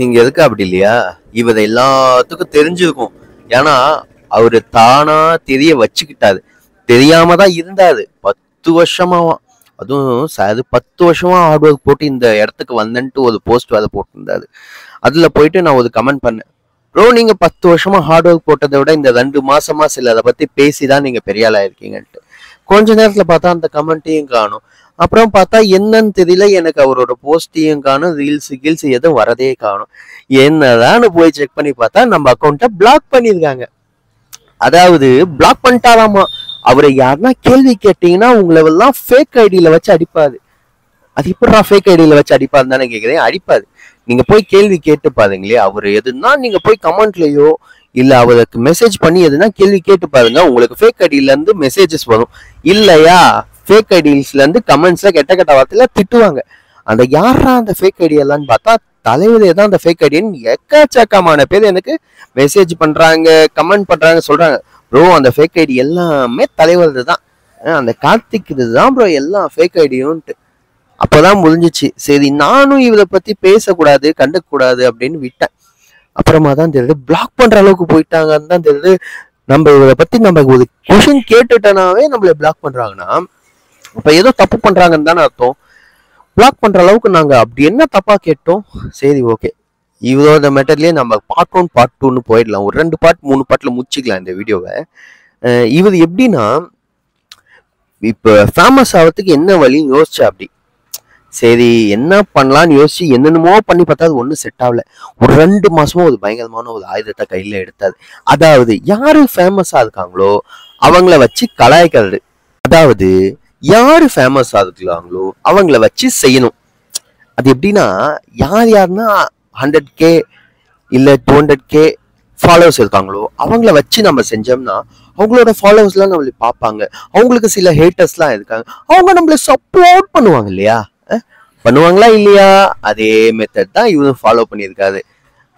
இங்க எதுக்கு அப்படி இல்லையா? இவத எல்லாத்துக்கும் தெரிஞ்சிருக்கும். ஏன்னா அவரு தானா தெரிய வச்சுக்கிட்டாரு. தெரியாம தான் இருந்தாரு 10 வருஷமாவா. அதுவும் அது 10 வருஷமா ஹார்ட் ஒர்க் போட்டு இந்த இடத்துக்கு வந்தேன்ட்டு ஒரு போஸ்ட் வேலை போட்டிருந்தாரு. அதுல போயிட்டு நான் ஒரு கமெண்ட் பண்ணேன். ப்ரோ, நீங்க 10 வருஷமா ஹார்ட் ஒர்க் போட்டதை விட இந்த 2 மாசமா சிலரை பத்தி பேசிதான் நீங்க பெரிய ஆளா இருக்கீங்கன்ட்டு. கொஞ்ச நேரத்துல பார்த்தா அந்த கமெண்ட்டையும் காணும். அப்புறம் பார்த்தா என்னன்னு தெரியல, எனக்கு அவரோட போஸ்டையும் காணும், ரீல்ஸ் எதுவும் வரதே காணும். என்னதான்னு போய் செக் பண்ணி பார்த்தா நம்ம அக்கௌண்ட்டை பிளாக் பண்ணியிருக்காங்க. அதாவது பிளாக் பண்ணிட்டாராமா. அவரை யாருன்னா கேள்வி கேட்டீங்கன்னா உங்களை எல்லாம் ஃபேக் ஐடியில வச்சு அடிப்பாரு. அது எப்படா ஃபேக் ஐடியில வச்சு அடிப்பாரு தானே கேட்குறேன். அடிப்பாரு. நீங்க போய் கேள்வி கேட்டு பாருங்களே. அவர் எதுனா நீங்க போய் கமெண்ட்லயோ இல்ல அவருக்கு மெசேஜ் பண்ணி எதுனா கேள்வி கேட்டு பாருங்க. உங்களுக்கு ஃபேக் ஐடியில இருந்து மெசேஜஸ் வரும். இல்லையா ஃபேக் ஐடிஸ்ல இருந்து கமெண்ட்ஸ்ல கெட்ட கெட்ட வார்த்தையில திட்டுவாங்க. அந்த யாரா அந்த ஃபேக் ஐடி எல்லாம்னு பார்த்தா தலைவரே தான் அந்த ஃபேக் ஐடின்னு எக்கச்சக்கமான பேர் எனக்கு மெசேஜ் பண்றாங்க, கமெண்ட் பண்றாங்க, சொல்றாங்க. ப்ரோ, அந்த ஃபேக் ஐடி எல்லாமே தலைவர் தான், அந்த கார்த்திக் இதுதான் ப்ரோ எல்லாம் ஃபேக் ஐடியும்ட்டு. அப்பதான் முடிஞ்சிச்சு. சரி, நானும் இவரை பத்தி பேசக்கூடாது, கண்டுக்க கூடாது அப்படின்னு விட்டேன். அப்புறமா தான் தெரியுது பிளாக் பண்ற அளவுக்கு போயிட்டாங்கன்னு தான் தெரியுது. நம்ம இவரை பத்தி நம்ம ஒரு கொஷின் கேட்டுட்டனாவே நம்மள பிளாக் பண்றாங்கன்னா அப்ப ஏதோ தப்பு பண்றாங்கன்னு தானே அர்த்தம். பிளாக் பண்ற அளவுக்கு நாங்க அப்படி என்ன தப்பா கேட்டோம்? சரி, ஓகே, இவரோட மெட்டர்லயே நம்ம பார்ட் 1 பார்ட் 2ன்னு போயிடலாம். ஒரு 2 பார்ட் 3 பார்ட்ல முடிச்சுக்கலாம் இந்த வீடியோவை. இவர் எப்படின்னா இப்ப ஃபேமஸ் ஆகிறதுக்கு என்ன வழின்னு யோசிச்சா அப்படி. சரி, என்ன பண்ணலான்னு யோசிச்சு என்னென்னமோ பண்ணி பார்த்தா அது ஒன்றும் செட் ஆகல. ஒரு 2 மாசமா ஒரு பயங்கரமான ஒரு ஆயுதத்தை கையில எடுத்தாது. அதாவது யாரு ஃபேமஸா இருக்காங்களோ அவங்கள வச்சு கலாய்க்கிறது. அதாவது யாரு ஃபேமஸா இருக்காங்களோ அவங்கள வச்சு செய்யணும். அது எப்படின்னா யாருன்னா 100K இல்ல 200K ஃபாலோவர்ஸ் இருக்காங்களோ அவங்கள வச்சு நம்ம செஞ்சோம்னா அவங்களோட ஃபாலோவர்ஸ்லாம் நம்மள பார்ப்பாங்க. அவங்களுக்கு சில ஹேட்டர்ஸ்லாம் இருக்காங்க, அவங்க நம்மள சப்போர்ட் பண்ணுவாங்க இல்லையா? பண்ணுவாங்களா இல்லையா? அதே மெத்தட் தான் இவரும் ஃபாலோ பண்ணியிருக்காரு.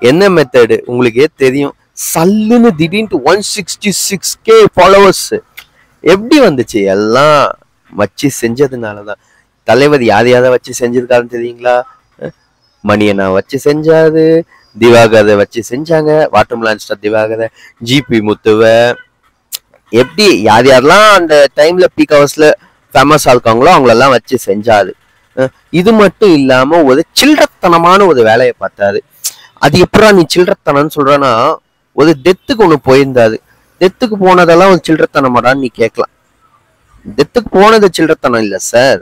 என்ன மெத்தடு உங்களுக்கே தெரியும். சல்லுன்னு திடீர்னு 166K ஃபாலோவர்ஸ் எப்படி வந்துச்சு? எல்லாம் வச்சு செஞ்சதுனாலதான். தலைவர் யாரையாவது வச்சு செஞ்சிருக்காருன்னு தெரியுங்களா? மணியனை வச்சு செஞ்சாரு, திவாகரை வச்சு செஞ்சாங்க, வாட்டர்மெலன் ஸ்டார் திவாகரை, ஜிபி முத்துவை, எப்படி யாரெல்லாம் அந்த டைம்ல பீக் ஹவர்ஸ்ல ஃபேமஸா இருக்காங்களோ அவங்களெல்லாம் வச்சு செஞ்சாரு. இது மட்டும் இல்லாம ஒரு சில்லறத்தனமான ஒரு வேலையை பார்த்தாரு. அது எப்படா நீ சில்லறத்தனம்னு சொல்றனா, ஒரு டெத்துக்கு ஒண்ணு போயிருந்தாரு. டெத்துக்கு போனதெல்லாம் ஒரு சில்லறத்தனமாடான்னு நீ கேட்கலாம். டெத்துக்கு போனது சில்லறத்தனம் இல்ல சார்.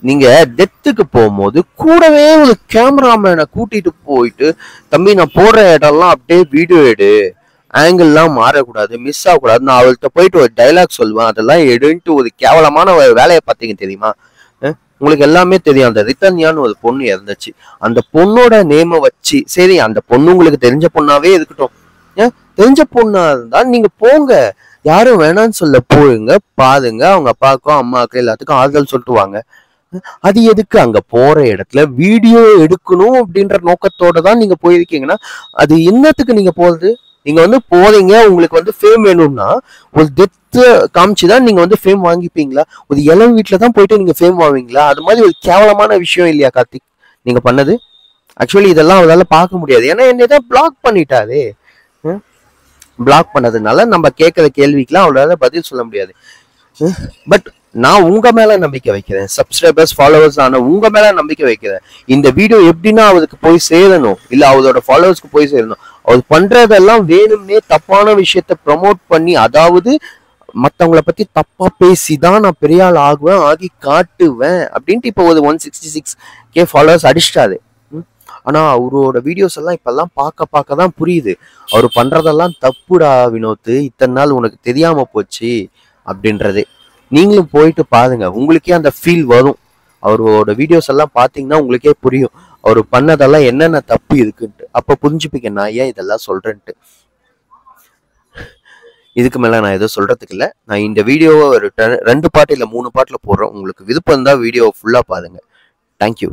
நீங்க டெத்துக்கு போகும்போது கூடவே ஒரு கேமராமேனை கூட்டிட்டு போயிட்டு, தம்பி நான் போடுற இடம்லாம் அப்படியே வீடியோ எடு, ஆங்கிள்லாம் மாறக்கூடாது, மிஸ் ஆகக்கூடாது, நான் அவள்கிட்ட போயிட்டு ஒரு டைலாக் சொல்லுவேன், அதெல்லாம் எடுன்ட்டு ஒரு கேவலமான வேலையை பார்த்தீங்க தெரியுமா? உங்களுக்கு எல்லாமே தெரியும். அந்த ரித்தன்யான்னு ஒரு பொண்ணு இறந்துச்சு. அந்த பொண்ணோட நேமை வச்சு, சரி அந்த பொண்ணு உங்களுக்கு தெரிஞ்ச பொண்ணாவே இருக்கட்டும், தெரிஞ்ச பொண்ணா இருந்தா நீங்க போங்க, யாரும் வேணான்னு சொல்ல, போயுங்க, பாருங்க, அவங்க அப்பாவுக்கும் அம்மாவுக்கும் எல்லாத்துக்கும் ஆறுதல் சொல்லிட்டு வாங்க. அது எதுக்கு அங்க போற இடத்துல வீடியோ எடுக்கணும் அப்படின்ற நோக்கத்தோட தான் நீங்க போயிருக்கீங்கன்னா அது என்னத்துக்கு நீங்க போறது? நீங்க போறீங்க, உங்களுக்கு ஃபேம் வேணும்னா ஒரு டெத்து காமிச்சுதான் நீங்க ஃபேம் வாங்கிப்பீங்களா? ஒரு இளவு வீட்டுல தான் போயிட்டு நீங்க ஃபேம் வாங்குவீங்களா? அது மாதிரி ஒரு கேவலமான விஷயம் இல்லையா கார்த்திக் நீங்க பண்ணது? ஆக்சுவலி இதெல்லாம் அவரால் பார்க்க முடியாது. ஏன்னா என்னதான் பிளாக் பண்ணிட்டாரு. பிளாக் பண்ணதுனால நம்ம கேட்கிற கேள்விக்கெல்லாம் அவரால் பதில் சொல்ல முடியாது. பட் நான் உங்க மேல நம்பிக்கை வைக்கிறேன். சப்ஸ்கிரைபர்ஸ் ஃபாலோவர்ஸ் ஆன உங்க மேல நம்பிக்கை வைக்கிறேன். இந்த வீடியோ எப்படின்னா அவருக்கு போய் சேரணும், இல்ல அவரோட ஃபாலோவர்ஸ்க்கு போய் சேரணும். அவர் பண்றதெல்லாம் வேணும்னே தப்பான விஷயத்த ப்ரமோட் பண்ணி, அதாவது மற்றவங்களை பத்தி தப்பா பேசிதான் நான் பெரிய ஆள் ஆகுவேன், ஆகி காட்டுவேன் அப்படின்ட்டு இப்போ ஒரு 166K ஃபாலோவர்ஸ் அடிச்சிட்டாரு. ஆனா அவரோட வீடியோஸ் எல்லாம் இப்பெல்லாம் பார்க்க தான் புரியுது, அவர் பண்றதெல்லாம் தப்புடா வினோத், இத்தனை நாள் உனக்கு தெரியாம போச்சு அப்படின்றது. நீங்களும் போயிட்டு பாருங்க, உங்களுக்கே அந்த ஃபீல் வரும். அவரோட வீடியோஸ் எல்லாம் பார்த்தீங்கன்னா உங்களுக்கே புரியும் அவர் பண்ணதெல்லாம் என்னென்ன தப்பு இருக்குன்ட்டு. அப்ப புரிஞ்சுப்பீங்க நான் ஏன் இதெல்லாம் சொல்றேன்ட்டு. இதுக்கு மேல நான் எதுவும் சொல்றதுக்கு இல்லை. நான் இந்த வீடியோவை ஒரு 2 பார்ட் இல்ல 3 பார்ட்ல போடுறேன். உங்களுக்கு விருப்பம் இருந்தா வீடியோ ஃபுல்லா பாருங்க. தேங்க்யூ.